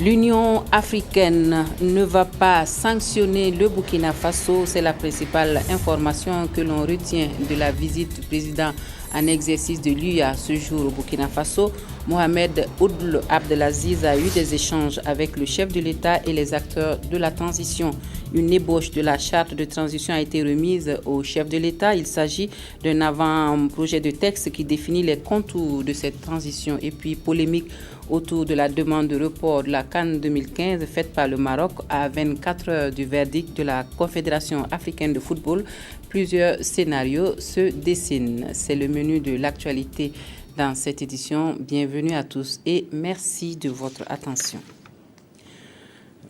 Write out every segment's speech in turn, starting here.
L'Union africaine ne va pas sanctionner le Burkina Faso. C'est la principale information que l'on retient de la visite du président en exercice de l'UA ce jour au Burkina Faso. Mohamed Ould Abdelaziz a eu des échanges avec le chef de l'État et les acteurs de la transition. Une ébauche de la charte de transition a été remise au chef de l'État. Il s'agit d'un avant-projet de texte qui définit les contours de cette transition. Et puis, polémique autour de la demande de report de la CAN 2015 faite par le Maroc à 24 heures du verdict de la Confédération africaine de football. Plusieurs scénarios se dessinent. C'est le menu de l'actualité dans cette édition. Bienvenue à tous et merci de votre attention.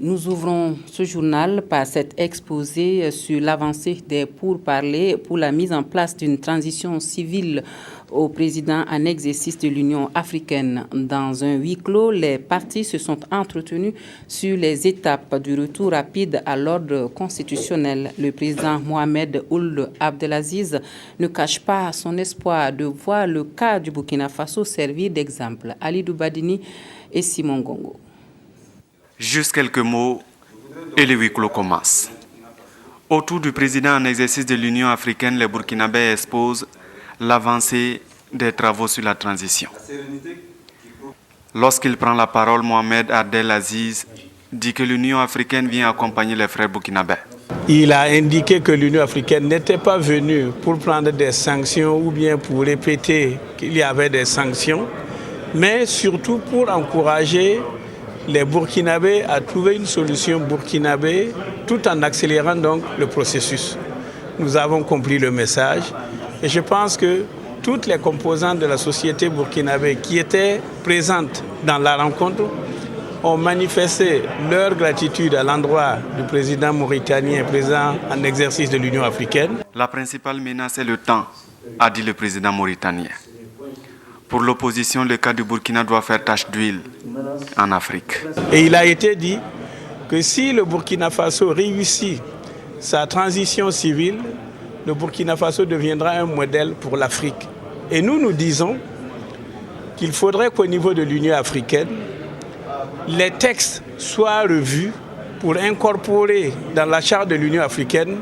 Nous ouvrons ce journal par cet exposé sur l'avancée des pourparlers pour la mise en place d'une transition civile au président en exercice de l'Union africaine. Dans un huis clos, les partis se sont entretenus sur les étapes du retour rapide à l'ordre constitutionnel. Le président Mohamed Ould Abdelaziz ne cache pas son espoir de voir le cas du Burkina Faso servir d'exemple. Ali Doubadini et Simon Gongo. Juste quelques mots et le huis clos commence. Autour du président en exercice de l'Union africaine, les Burkinabés exposent l'avancée des travaux sur la transition. Lorsqu'il prend la parole, Mohamed Abdelaziz dit que l'Union africaine vient accompagner les frères burkinabés. Il a indiqué que l'Union africaine n'était pas venue pour prendre des sanctions ou bien pour répéter qu'il y avait des sanctions, mais surtout pour encourager les Burkinabés à trouver une solution burkinabé tout en accélérant donc le processus. Nous avons compris le message et je pense que toutes les composantes de la société burkinabé qui étaient présentes dans la rencontre ont manifesté leur gratitude à l'endroit du président mauritanien, président en exercice de l'Union africaine. La principale menace est le temps, a dit le président mauritanien. Pour l'opposition, le cas du Burkina doit faire tache d'huile en Afrique. Et il a été dit que si le Burkina Faso réussit sa transition civile, le Burkina Faso deviendra un modèle pour l'Afrique. Et nous disons qu'il faudrait qu'au niveau de l'Union africaine, les textes soient revus pour incorporer dans la charte de l'Union africaine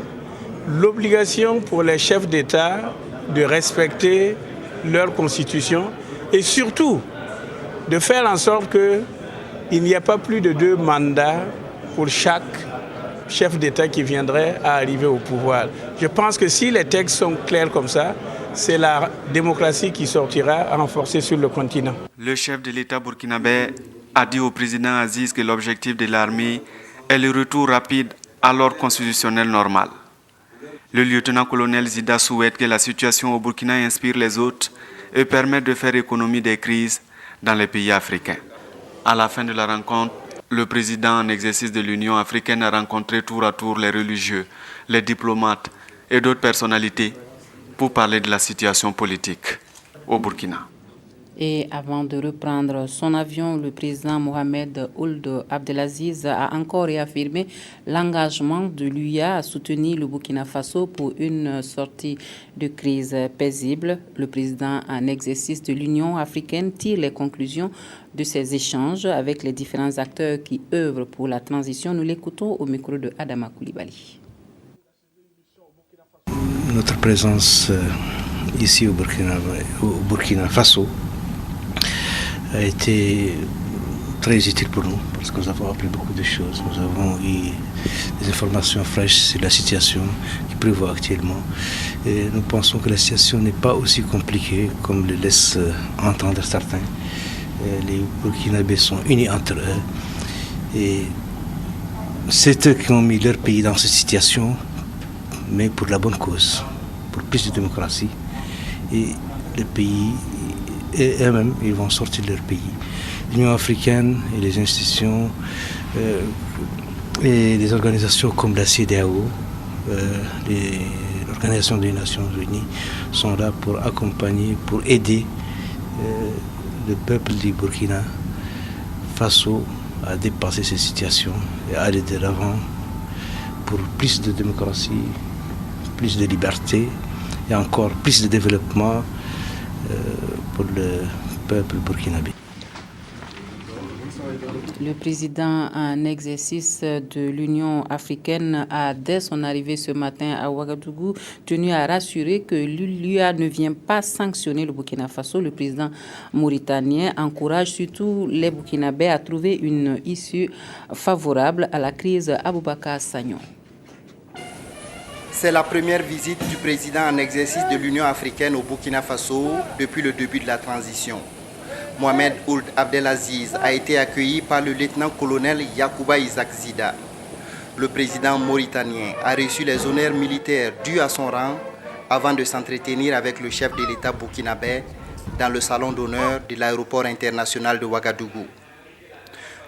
l'obligation pour les chefs d'État de respecter leur constitution et surtout de faire en sorte qu'il n'y ait pas plus de 2 mandats pour chaque chef d'État qui viendrait à arriver au pouvoir. Je pense que si les textes sont clairs comme ça, c'est la démocratie qui sortira renforcée sur le continent. Le chef de l'État burkinabé a dit au président Aziz que l'objectif de l'armée est le retour rapide à l'ordre constitutionnel normal. Le lieutenant-colonel Zida souhaite que la situation au Burkina inspire les autres et permette de faire économie des crises dans les pays africains. À la fin de la rencontre, le président en exercice de l'Union africaine a rencontré tour à tour les religieux, les diplomates et d'autres personnalités pour parler de la situation politique au Burkina. Et avant de reprendre son avion, le président Mohamed Ould Abdelaziz a encore réaffirmé l'engagement de l'UA à soutenir le Burkina Faso pour une sortie de crise paisible. Le président en exercice de l'Union africaine tire les conclusions de ces échanges avec les différents acteurs qui œuvrent pour la transition. Nous l'écoutons au micro de Adama Koulibaly. Notre présence ici au Burkina Faso a été très utile pour nous parce que nous avons appris beaucoup de choses. Nous avons eu des informations fraîches sur la situation qui prévaut actuellement. Et nous pensons que la situation n'est pas aussi compliquée comme le laissent entendre certains. Les Burkinabés sont unis entre eux. Et c'est eux qui ont mis leur pays dans cette situation, mais pour la bonne cause, pour plus de démocratie. Et le pays et eux-mêmes, ils vont sortir de leur pays. L'Union africaine et les institutions et les organisations comme la CEDEAO, l'Organisation des Nations Unies, sont là pour accompagner, pour aider le peuple du Burkina Faso à dépasser ces situations et à aller de l'avant pour plus de démocratie, plus de liberté et encore plus de développement pour le peuple burkinabé. Le président en exercice de l'Union africaine a, dès son arrivée ce matin à Ouagadougou, tenu à rassurer que l'UA ne vient pas sanctionner le Burkina Faso. Le président mauritanien encourage surtout les Burkinabés à trouver une issue favorable à la crise. Aboubakar Sagnon. C'est la première visite du président en exercice de l'Union africaine au Burkina Faso depuis le début de la transition. Mohamed Ould Abdelaziz a été accueilli par le lieutenant-colonel Yacouba Isaac Zida. Le président mauritanien a reçu les honneurs militaires dus à son rang avant de s'entretenir avec le chef de l'État burkinabé dans le salon d'honneur de l'aéroport international de Ouagadougou.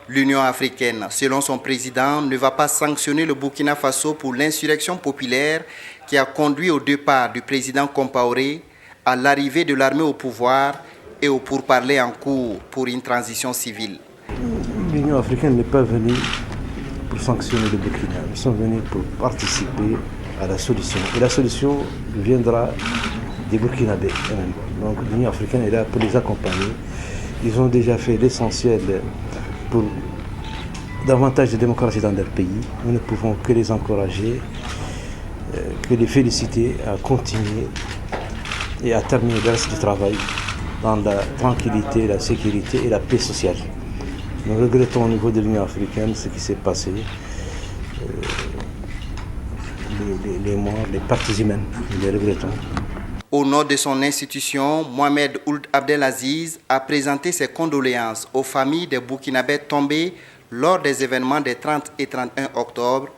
L'Union africaine, selon son président, ne va pas sanctionner le Burkina Faso pour l'insurrection populaire qui a conduit au départ du président Compaoré, à l'arrivée de l'armée au pouvoir et aux pourparlers en cours pour une transition civile. L'Union africaine n'est pas venue pour sanctionner le Burkina. Nous sommes venus pour participer à la solution. Et la solution viendra des Burkinabés eux-mêmes. Donc l'Union africaine est là pour les accompagner. Ils ont déjà fait l'essentiel pour davantage de démocratie dans leur pays. Nous ne pouvons que les encourager, que les féliciter à continuer et à terminer le reste du travail dans la tranquillité, la sécurité et la paix sociale. Nous regrettons au niveau de l'Union africaine ce qui s'est passé, les morts, les pertes humaines, nous les regrettons. Au nom de son institution, Mohamed Ould Abdelaziz a présenté ses condoléances aux familles des Burkinabés tombés lors des événements des 30 et 31 octobre.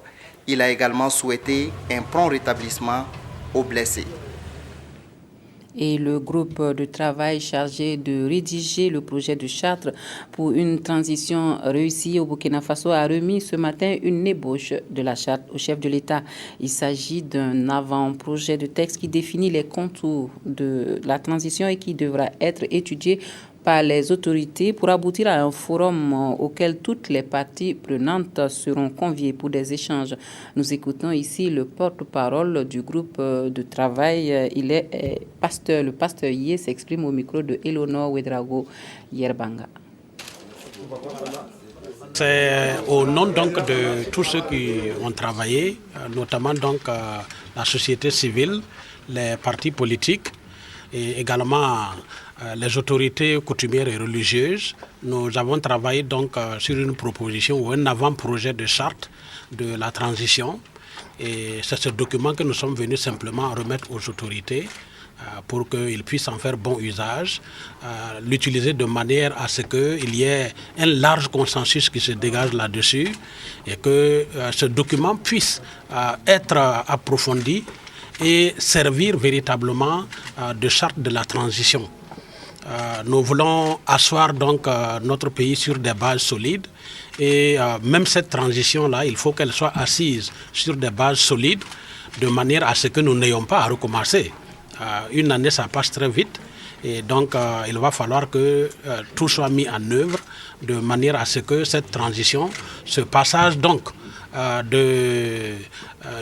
Il a également souhaité un prompt rétablissement aux blessés. Et le groupe de travail chargé de rédiger le projet de charte pour une transition réussie au Burkina Faso a remis ce matin une ébauche de la charte au chef de l'État. Il s'agit d'un avant-projet de texte qui définit les contours de la transition et qui devra être étudié par les autorités pour aboutir à un forum auquel toutes les parties prenantes seront conviées pour des échanges. Nous écoutons ici le porte-parole du groupe de travail. Il est pasteur. Le pasteur Yé s'exprime au micro de Eleonore Ouedraogo Yerbanga. C'est au nom donc de tous ceux qui ont travaillé, notamment donc la société civile, les partis politiques et également les autorités coutumières et religieuses. Nous avons travaillé donc sur une proposition ou un avant-projet de charte de la transition. Et c'est ce document que nous sommes venus simplement remettre aux autorités pour qu'ils puissent en faire bon usage, l'utiliser de manière à ce qu'il y ait un large consensus qui se dégage là-dessus et que ce document puisse être approfondi et servir véritablement de charte de la transition. Nous voulons asseoir donc notre pays sur des bases solides et même cette transition-là, il faut qu'elle soit assise sur des bases solides de manière à ce que nous n'ayons pas à recommencer. Une année, ça passe très vite et donc il va falloir que tout soit mis en œuvre de manière à ce que cette transition, ce passage donc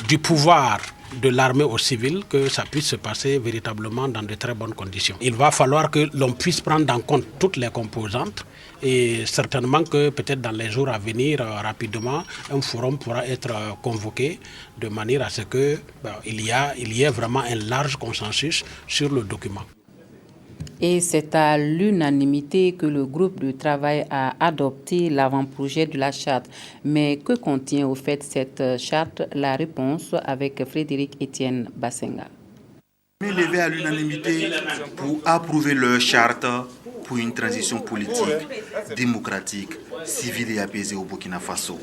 du pouvoir de l'armée au civil, que ça puisse se passer véritablement dans de très bonnes conditions. Il va falloir que l'on puisse prendre en compte toutes les composantes et certainement que peut-être dans les jours à venir, rapidement, un forum pourra être convoqué de manière à ce que il y ait vraiment un large consensus sur le document. Et c'est à l'unanimité que le groupe de travail a adopté l'avant-projet de la charte. Mais que contient au fait cette charte? La réponse avec Frédéric Étienne Bassenga. Levé à l'unanimité pour approuver leur charte pour une transition politique, démocratique, civile et apaisée au Burkina Faso.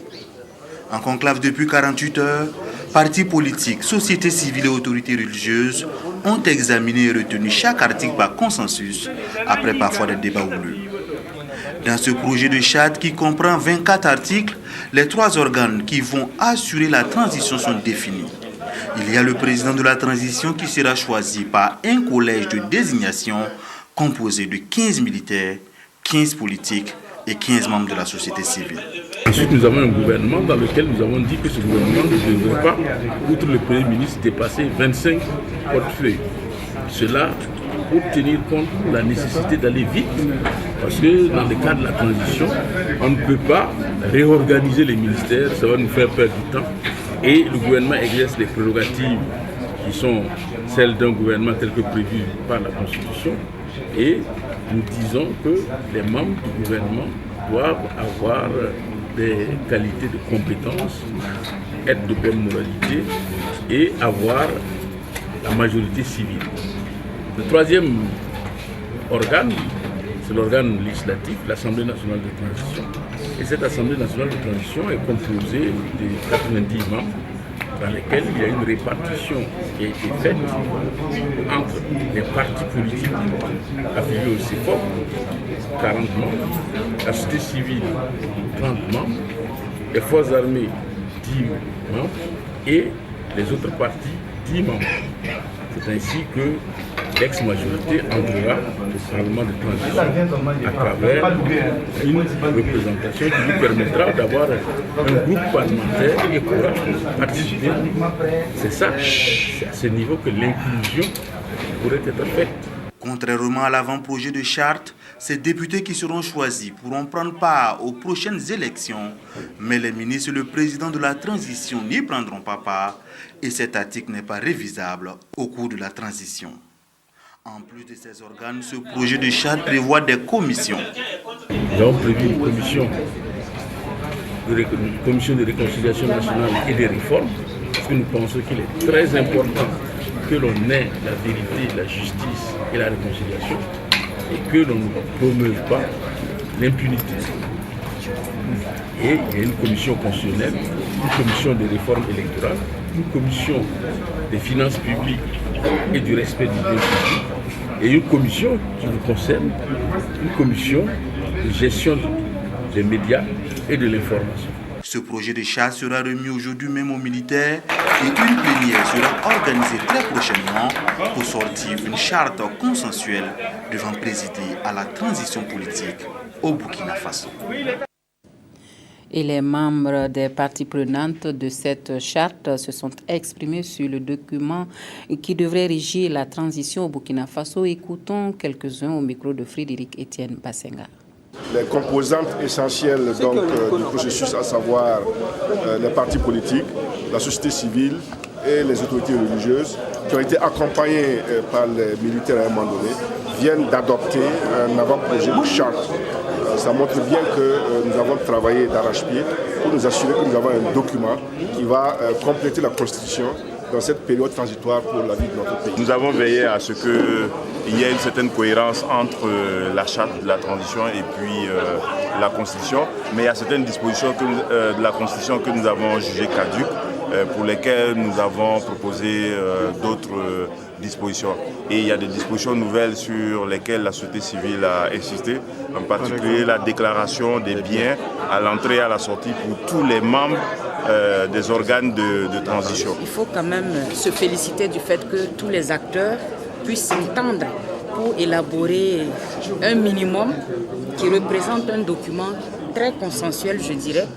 En conclave depuis 48 heures, partis politiques, sociétés civiles et autorités religieuses ont examiné et retenu chaque article par consensus, après parfois des débats houleux. Dans ce projet de charte qui comprend 24 articles, les 3 organes qui vont assurer la transition sont définis. Il y a le président de la transition qui sera choisi par un collège de désignation composé de 15 militaires, 15 politiques et 15 membres de la société civile. Ensuite, nous avons un gouvernement dans lequel nous avons dit que ce gouvernement ne devrait pas, outre le Premier ministre, dépasser 25 portefeuilles. Cela pour tenir compte de la nécessité d'aller vite. Parce que dans le cadre de la transition, on ne peut pas réorganiser les ministères, ça va nous faire perdre du temps. Et le gouvernement exerce les prérogatives qui sont celles d'un gouvernement tel que prévu par la Constitution. Et nous disons que les membres du gouvernement doivent avoir des qualités de compétences, être de bonne moralité et avoir la majorité civile. Le troisième organe, c'est l'organe législatif, l'Assemblée nationale de transition. Et cette Assemblée nationale de transition est composée de 90 membres dans lesquels il y a une répartition qui a été faite entre les partis politiques affiliés au CEFOP, 40 membres, la société civile, 30 membres, les forces armées, 10 membres, et les autres partis, 10 membres. C'est ainsi que l'ex-majorité entrera au Parlement de transition à travers une représentation qui lui permettra d'avoir un groupe parlementaire et pourra participer. C'est ça, c'est à ce niveau que l'inclusion pourrait être faite. Contrairement à l'avant-projet de charte, ces députés qui seront choisis pourront prendre part aux prochaines élections, mais les ministres et le président de la transition n'y prendront pas part et cet article n'est pas révisable au cours de la transition. En plus de ces organes, ce projet de charte prévoit des commissions. Nous avons prévu une commission de réconciliation nationale et des réformes, parce que nous pensons qu'il est très important que l'on ait la vérité, la justice et la réconciliation, et que l'on ne promeuve pas l'impunité. Et il y a une commission constitutionnelle, une commission de réforme électorale, une commission des finances publiques et du respect du bien public, et une commission qui nous concerne, une commission de gestion des médias et de l'information. Ce projet de charte sera remis aujourd'hui même aux militaires et une plénière sera organisée très prochainement pour sortir une charte consensuelle devant présider à la transition politique au Burkina Faso. Et les membres des parties prenantes de cette charte se sont exprimés sur le document qui devrait régir la transition au Burkina Faso. Écoutons quelques-uns au micro de Frédéric Etienne Bassenga. Les composantes essentielles du processus, à savoir les partis politiques, la société civile et les autorités religieuses, qui ont été accompagnées par les militaires à un moment donné, viennent d'adopter un avant-projet de charte. Ça montre bien que nous avons travaillé d'arrache-pied pour nous assurer que nous avons un document qui va compléter la Constitution dans cette période transitoire pour la vie de notre pays. Nous avons veillé à ce qu'il y ait une certaine cohérence entre la charte de la transition et puis la Constitution, mais il y a certaines dispositions de la Constitution que nous avons jugées caduques, pour lesquelles nous avons proposé d'autres dispositions. Et il y a des dispositions nouvelles sur lesquelles la société civile a insisté, en particulier la déclaration des biens à l'entrée et à la sortie pour tous les membres des organes de transition. Il faut quand même se féliciter du fait que tous les acteurs puissent s'entendre pour élaborer un minimum qui représente un document très consensuel, je dirais,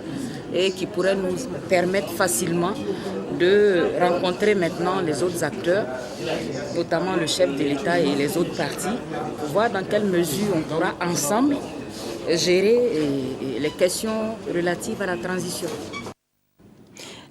et qui pourrait nous permettre facilement de rencontrer maintenant les autres acteurs, notamment le chef de l'État et les autres partis, pour voir dans quelle mesure on pourra ensemble gérer les questions relatives à la transition.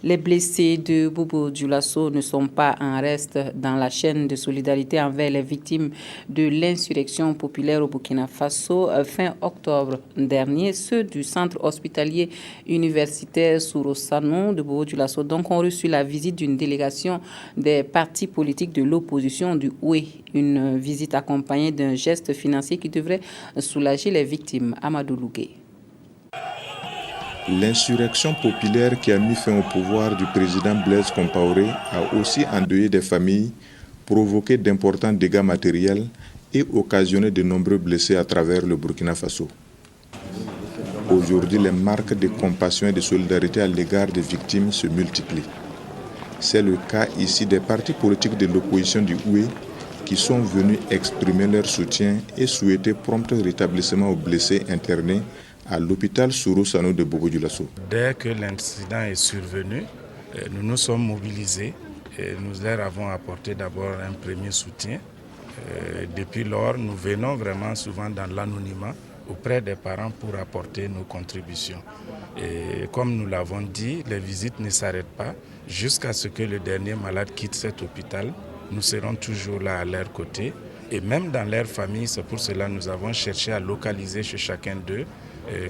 Les blessés de Bobo Dioulasso ne sont pas en reste dans la chaîne de solidarité envers les victimes de l'insurrection populaire au Burkina Faso fin octobre dernier. Ceux du centre hospitalier universitaire Sorosano de Bobo Dioulasso donc ont reçu la visite d'une délégation des partis politiques de l'opposition du Oué. Une visite accompagnée d'un geste financier qui devrait soulager les victimes. Amadou Lougué. L'insurrection populaire qui a mis fin au pouvoir du président Blaise Compaoré a aussi endeuillé des familles, provoqué d'importants dégâts matériels et occasionné de nombreux blessés à travers le Burkina Faso. Aujourd'hui, les marques de compassion et de solidarité à l'égard des victimes se multiplient. C'est le cas ici des partis politiques de l'opposition du Oué qui sont venus exprimer leur soutien et souhaiter prompt rétablissement aux blessés internés à l'hôpital Sorosano de Bobo Dioulasso. Dès que l'incident est survenu, nous nous sommes mobilisés et nous leur avons apporté d'abord un premier soutien Depuis lors, nous venons vraiment souvent dans l'anonymat auprès des parents pour apporter nos contributions. Et comme nous l'avons dit, les visites ne s'arrêtent pas jusqu'à ce que le dernier malade quitte cet hôpital. Nous serons toujours là à leur côté. Et même dans leur famille, c'est pour cela que nous avons cherché à localiser chez chacun d'eux,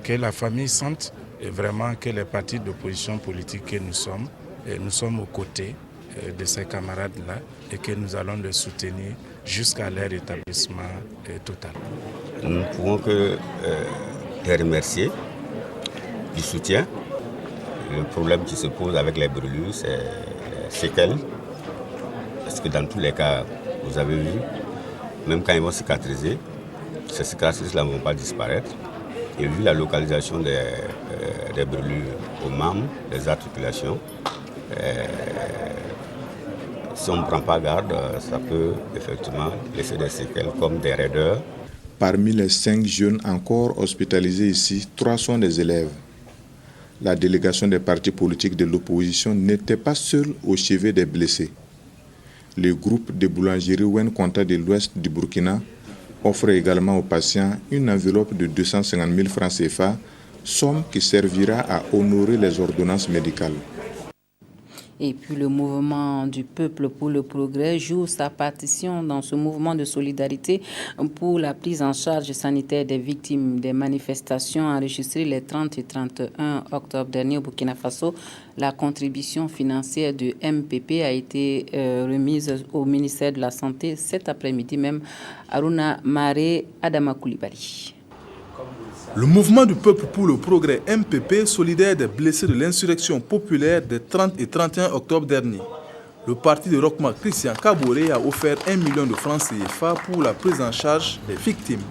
que la famille sente vraiment que les partis d'opposition politique que nous sommes aux côtés de ces camarades-là et que nous allons les soutenir jusqu'à leur établissement total. Nous ne pouvons que les remercier du soutien. Le problème qui se pose avec les brûlures, c'est les séquelles. Parce que dans tous les cas, vous avez vu, même quand ils vont cicatriser, ces cicatrices-là ne vont pas disparaître. Et vu la localisation des brûlures aux membres, des articulations, si on ne prend pas garde, ça peut effectivement laisser des séquelles comme des raideurs. Parmi les 5 jeunes encore hospitalisés ici, 3 sont des élèves. La délégation des partis politiques de l'opposition n'était pas seule au chevet des blessés. Le groupe de boulangerie Wen Konta de l'ouest du Burkina offre également aux patients une enveloppe de 250 000 francs CFA, somme qui servira à honorer les ordonnances médicales. Et puis le mouvement du peuple pour le progrès joue sa partition dans ce mouvement de solidarité pour la prise en charge sanitaire des victimes des manifestations enregistrées les 30 et 31 octobre dernier au Burkina Faso. La contribution financière du MPP a été remise au ministère de la Santé cet après-midi même. Aruna Mare Adama Koulibaly. Le mouvement du peuple pour le progrès MPP, solidaire des blessés de l'insurrection populaire des 30 et 31 octobre dernier. Le parti de Rochma Christian Kaboré a offert 1 million de francs CFA pour la prise en charge des victimes.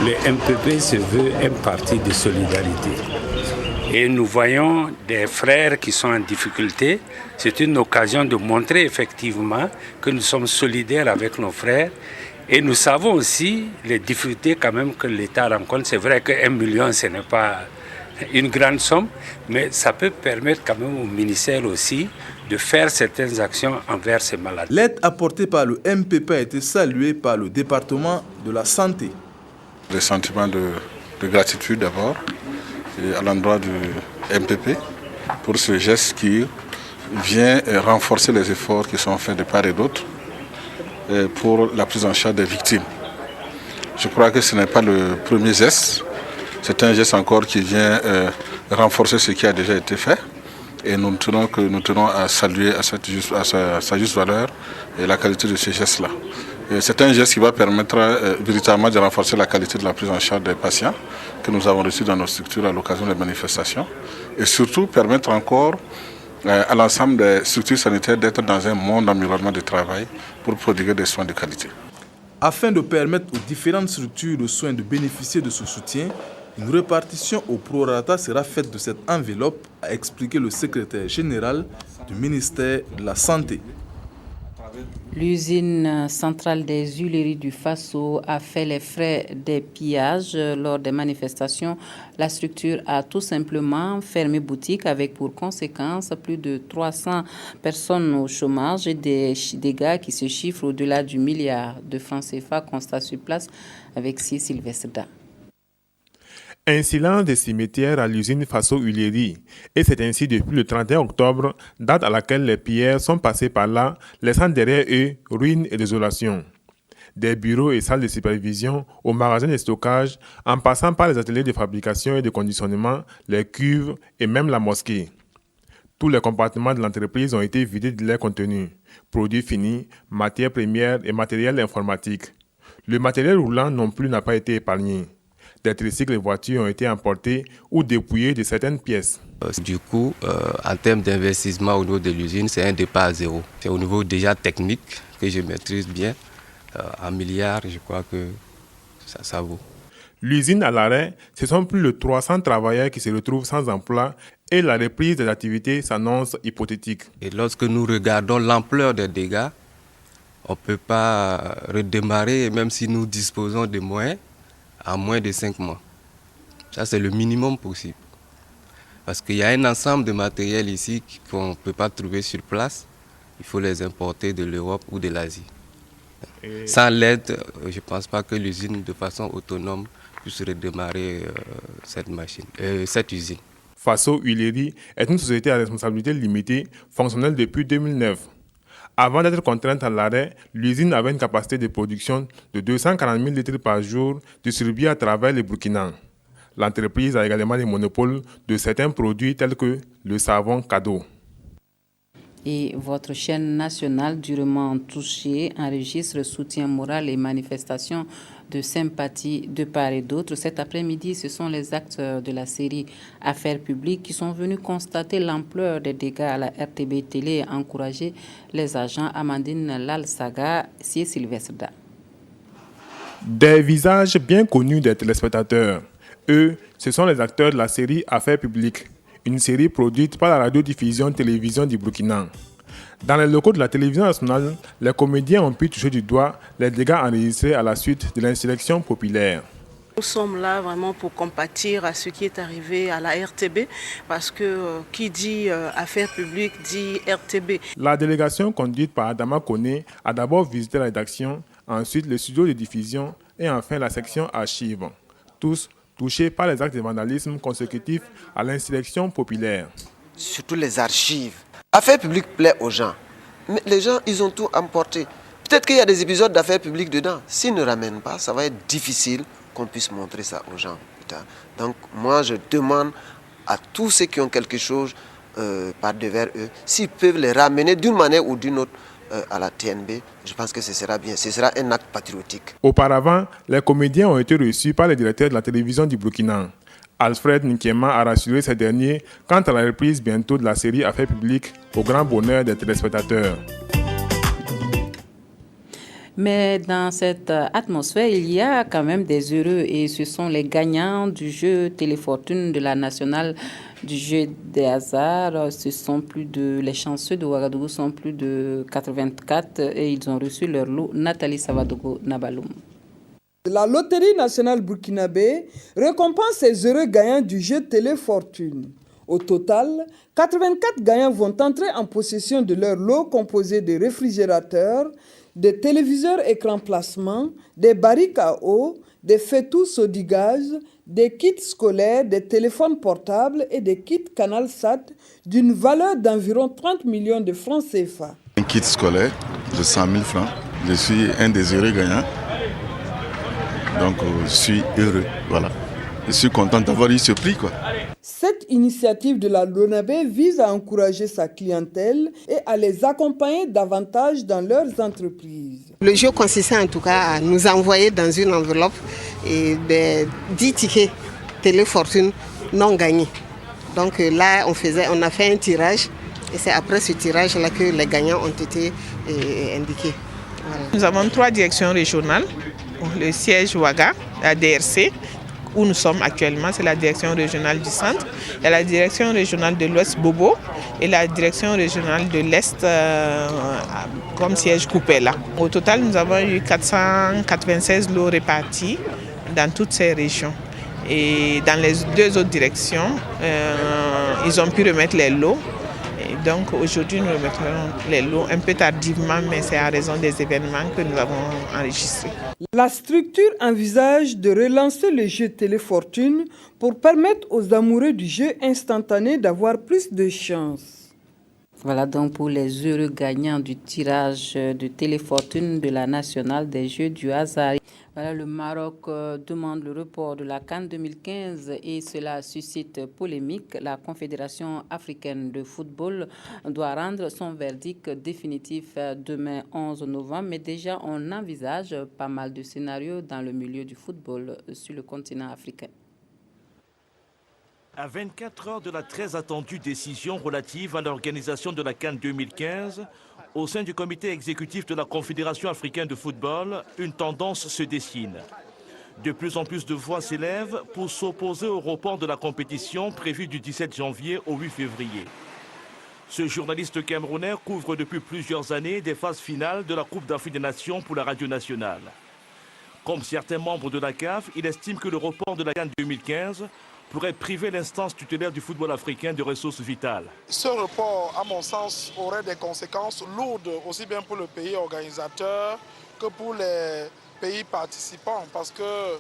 Le MPP se veut un parti de solidarité. Et nous voyons des frères qui sont en difficulté. C'est une occasion de montrer effectivement que nous sommes solidaires avec nos frères. Et nous savons aussi les difficultés quand même que l'État rencontre. C'est vrai que 1 million, ce n'est pas une grande somme, mais ça peut permettre quand même au ministère aussi de faire certaines actions envers ces malades. L'aide apportée par le MPP a été saluée par le département de la santé. Des sentiments de gratitude d'abord à l'endroit du MPP pour ce geste qui vient renforcer les efforts qui sont faits de part et d'autre pour la prise en charge des victimes. Je crois que ce n'est pas le premier geste, c'est un geste encore qui vient renforcer ce qui a déjà été fait et nous tenons à saluer à sa juste valeur et la qualité de ce geste-là. C'est un geste qui va permettre véritablement de renforcer la qualité de la prise en charge des patients que nous avons reçus dans nos structures à l'occasion des manifestations et surtout permettre encore à l'ensemble des structures sanitaires d'être dans un bon environnement de travail pour prodiguer des soins de qualité. Afin de permettre aux différentes structures de soins de bénéficier de ce soutien, une répartition au prorata sera faite de cette enveloppe, a expliqué le secrétaire général du ministère de la Santé. L'usine centrale des huileries du Faso a fait les frais des pillages lors des manifestations. La structure a tout simplement fermé boutique avec pour conséquence plus de 300 personnes au chômage et des dégâts qui se chiffrent au-delà du milliard de francs CFA. Constat sur place avec C. Sylvestre Da. Un silence des cimetières à l'usine Faso-Huileries. Et c'est ainsi depuis le 31 octobre, date à laquelle les pilleurs sont passés par là, laissant derrière eux ruines et désolation. Des bureaux et salles de supervision, aux magasins de stockage, en passant par les ateliers de fabrication et de conditionnement, les cuves et même la mosquée. Tous les compartiments de l'entreprise ont été vidés de leur contenu, produits finis, matières premières et matériel informatique. Le matériel roulant non plus n'a pas été épargné. Des tricycles et voitures ont été emportés ou dépouillés de certaines pièces. Du coup, en termes d'investissement au niveau de l'usine, c'est un départ à zéro. C'est au niveau déjà technique que je maîtrise bien. En milliards, je crois que ça vaut. L'usine à l'arrêt, ce sont plus de 300 travailleurs qui se retrouvent sans emploi et la reprise des activités s'annonce hypothétique. Et lorsque nous regardons l'ampleur des dégâts, on ne peut pas redémarrer, même si nous disposons de moyens, en moins de 5 mois. Ça, c'est le minimum possible. Parce qu'il y a un ensemble de matériel ici qu'on ne peut pas trouver sur place. Il faut les importer de l'Europe ou de l'Asie. Sans l'aide, je ne pense pas que l'usine, de façon autonome, puisse redémarrer cette usine. Faso Huileries est une société à responsabilité limitée, fonctionnelle depuis 2009. Avant d'être contrainte à l'arrêt, l'usine avait une capacité de production de 240 000 litres par jour distribués à travers le Burkina. L'entreprise a également le monopole de certains produits tels que le savon cadeau. Et votre chaîne nationale durement touchée enregistre soutien moral et manifestations de sympathie de part et d'autre. Cet après-midi, ce sont les acteurs de la série Affaires publiques qui sont venus constater l'ampleur des dégâts à la RTB Télé et encourager les agents. Amandine Lalsaga, c'est Sylvestre Da. Des visages bien connus des téléspectateurs. Eux, ce sont les acteurs de la série Affaires publiques, une série produite par la radio-diffusion-télévision du Burkina. Dans les locaux de la télévision nationale, les comédiens ont pu toucher du doigt les dégâts enregistrés à la suite de l'insurrection populaire. Nous sommes là vraiment pour compatir à ce qui est arrivé à la RTB, parce que qui dit affaires publiques dit RTB. La délégation conduite par Adama Kone a d'abord visité la rédaction, ensuite le studio de diffusion et enfin la section archives. Tous touchés par les actes de vandalisme consécutifs à l'insurrection populaire. Surtout les archives. Affaires publiques plaît aux gens. Mais les gens, ils ont tout emporté. Peut-être qu'il y a des épisodes d'affaires publiques dedans. S'ils ne ramènent pas, ça va être difficile qu'on puisse montrer ça aux gens. Donc moi, je demande à tous ceux qui ont quelque chose par devers eux, s'ils peuvent les ramener d'une manière ou d'une autre à la TNB, je pense que ce sera bien. Ce sera un acte patriotique. Auparavant, les comédiens ont été reçus par le directeur de la télévision du Burkina. Alfred Nkema a rassuré ces derniers quant à la reprise bientôt de la série Affaires publiques au grand bonheur des téléspectateurs. Mais dans cette atmosphère, il y a quand même des heureux et ce sont les gagnants du jeu Téléfortune de la nationale du jeu des hasards. Les chanceux de Ouagadougou sont plus de 84 et ils ont reçu leur lot. Nathalie Savadogo Nabaloum. La loterie nationale burkinabé récompense ces heureux gagnants du jeu Téléfortune. Au total, 84 gagnants vont entrer en possession de leur lot composé de réfrigérateurs, des téléviseurs écran plasma, des barriques à eau, des fétous Sodigaz, des kits scolaires, des téléphones portables et des kits Canal Sat d'une valeur d'environ 30 millions de francs CFA. Un kit scolaire de 100 000 francs. Je suis un des heureux gagnants. Donc je suis heureux, voilà. Je suis content d'avoir eu ce prix, quoi. Cette initiative de la LONABé vise à encourager sa clientèle et à les accompagner davantage dans leurs entreprises. Le jeu consistait en tout cas à nous envoyer dans une enveloppe 10 tickets Téléfortune non gagnés. Donc là, on a fait un tirage et c'est après ce tirage-là que les gagnants ont été indiqués. Voilà. Nous avons 3 directions régionales. Le siège Ouaga, la DRC, où nous sommes actuellement, c'est la direction régionale du centre. Il y a la direction régionale de l'Ouest Bobo et la direction régionale de l'Est comme siège Coupella. Au total, nous avons eu 496 lots répartis dans toutes ces régions. Et dans les 2 autres directions, ils ont pu remettre les lots. Et donc aujourd'hui, nous remettrons les lots un peu tardivement, mais c'est à raison des événements que nous avons enregistrés. La structure envisage de relancer le jeu Téléfortune pour permettre aux amoureux du jeu instantané d'avoir plus de chance. Voilà donc pour les heureux gagnants du tirage de Téléfortune de la nationale des jeux du hasard. Voilà, le Maroc demande le report de la CAN 2015 et cela suscite polémique. La Confédération africaine de football doit rendre son verdict définitif demain 11 novembre, mais déjà on envisage pas mal de scénarios dans le milieu du football sur le continent africain. À 24 heures de la très attendue décision relative à l'organisation de la CAN 2015, au sein du comité exécutif de la Confédération africaine de football, une tendance se dessine. De plus en plus de voix s'élèvent pour s'opposer au report de la compétition prévue du 17 janvier au 8 février. Ce journaliste camerounais couvre depuis plusieurs années des phases finales de la Coupe d'Afrique des Nations pour la radio nationale. Comme certains membres de la CAF, il estime que le report de la CAN 2015 pourrait priver l'instance tutélaire du football africain de ressources vitales. Ce report, à mon sens, aurait des conséquences lourdes, aussi bien pour le pays organisateur que pour les pays participants, parce que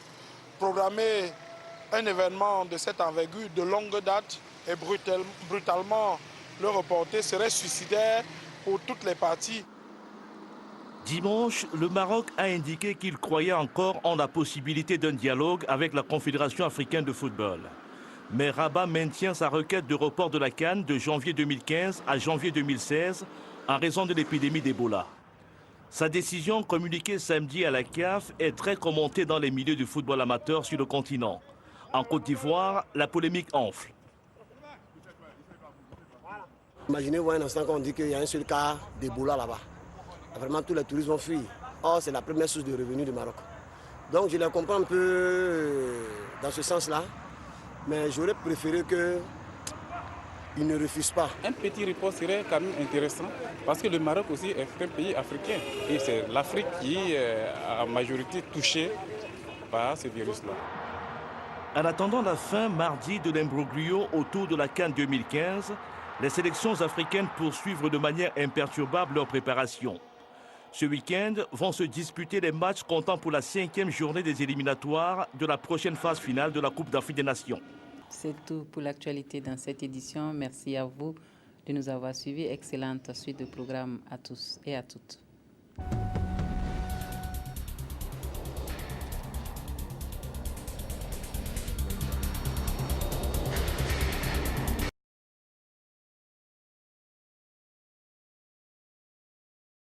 programmer un événement de cette envergure de longue date et brutalement le reporter serait suicidaire pour toutes les parties. Dimanche, le Maroc a indiqué qu'il croyait encore en la possibilité d'un dialogue avec la Confédération africaine de football. Mais Rabat maintient sa requête de report de la CAN de janvier 2015 à janvier 2016 en raison de l'épidémie d'Ebola. Sa décision, communiquée samedi à la CAF, est très commentée dans les milieux du football amateur sur le continent. En Côte d'Ivoire, la polémique enfle. Imaginez-vous un instant qu'on dit qu'il y a un seul cas d'Ebola là-bas. Vraiment, tous les touristes vont fuir. Or, c'est la première source de revenus du Maroc. Donc, je les comprends un peu dans ce sens-là. Mais j'aurais préféré qu'ils ne refusent pas. Un petit report serait quand même intéressant parce que le Maroc aussi est un pays africain. Et c'est l'Afrique qui est en majorité touchée par ce virus-là. En attendant la fin mardi de l'imbroglio autour de la CAN 2015, les sélections africaines poursuivent de manière imperturbable leur préparation. Ce week-end vont se disputer les matchs comptant pour la 5e journée des éliminatoires de la prochaine phase finale de la Coupe d'Afrique des Nations. C'est tout pour l'actualité dans cette édition. Merci à vous de nous avoir suivis. Excellente suite de programme à tous et à toutes.